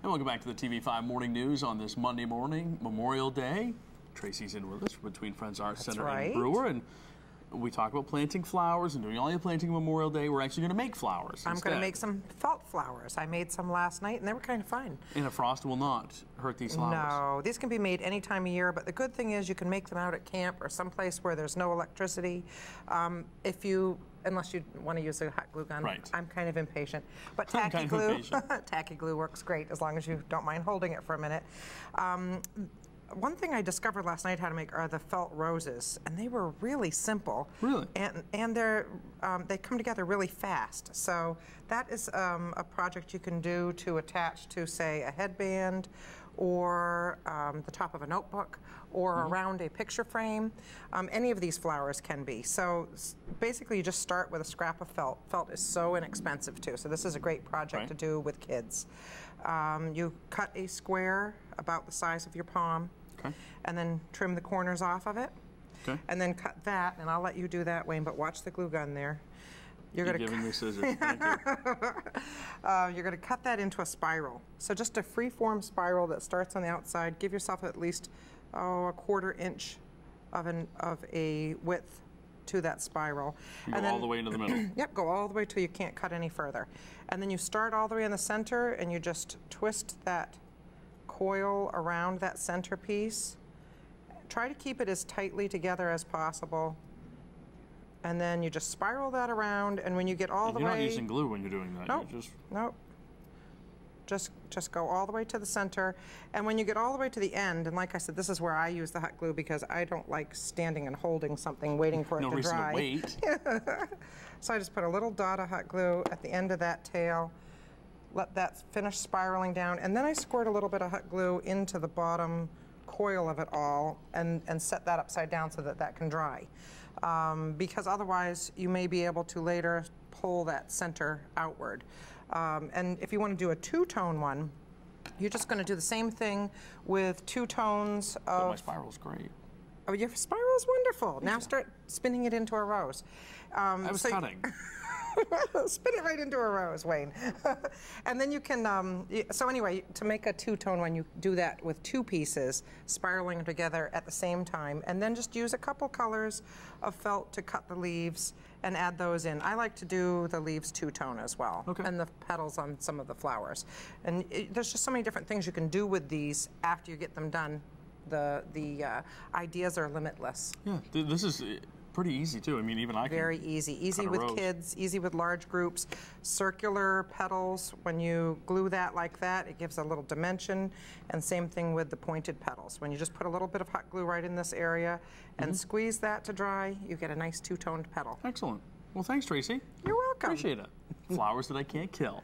And welcome back to the TV5 Morning News on this Monday morning, Memorial Day. Tracy's in with us from Between Friends Arts Center and Brewer, and we talk about planting flowers and doing all your planting Memorial Day. We're actually going to make flowers. I'm going to make some felt flowers. I made some last night, and they were kind of fun. And a frost will not hurt these flowers. No, these can be made any time of year, but the good thing is you can make them out at camp or someplace where there's no electricity. Unless you want to use a hot glue gun. Right. I'm kind of impatient. But tacky glue, tacky glue works great as long as you don't mind holding it for a minute. One thing I discovered last night how to make are the felt roses, and they were really simple. Really? And they come together really fast. So that is a project you can do to attach to, say, a headband or the top of a notebook or around a picture frame. Any of these flowers can be. So basically you just start with a scrap of felt. Felt is so inexpensive too, so this is a great project to do with kids. You cut a square about the size of your palm, and then trim the corners off of it, and then cut that, and I'll let you do that, Wayne, but watch the glue gun there. You're giving me scissors. Thank you. You're going to cut that into a spiral. So just a free-form spiral that starts on the outside. Give yourself at least a quarter inch of a width to that spiral. And go all the way into the middle. Yep, go all the way till you can't cut any further. And then you start all the way in the center, and you just twist that coil around that centerpiece. Try to keep it as tightly together as possible. And then you just spiral that around, and when you get all the way... You're not using glue when you're doing that. Nope, nope. Just go all the way to the center, and when you get all the way to the end, and like I said, this is where I use the hot glue because I don't like standing and holding something, waiting for it to dry. No reason to wait. So I just put a little dot of hot glue at the end of that tail, let that finish spiraling down, and then I squirt a little bit of hot glue into the bottom coil of it all and set that upside down so that that can dry. Because otherwise you may be able to later pull that center outward. And if you want to do a two-tone one, you're just going to do the same thing with two tones of... But my spiral's great. Oh, your spiral is wonderful. Now start spinning it into a rose. I was cutting. Spin it right into a rose, Wayne. And then you can, so anyway, to make a two-tone one, you do that with two pieces, spiraling together at the same time, and then just use a couple colors of felt to cut the leaves and add those in. I like to do the leaves two-tone as well, and the petals on some of the flowers. And there's just so many different things you can do with these after you get them done. The ideas are limitless. Yeah, this is pretty easy too. I mean, even I can. Very easy. Easy with kids, easy with large groups. Circular petals, when you glue that like that, it gives a little dimension. And same thing with the pointed petals. When you just put a little bit of hot glue right in this area and squeeze that to dry, you get a nice two-toned petal. Excellent. Well, thanks, Tracy. You're welcome. Appreciate it. Flowers that I can't kill.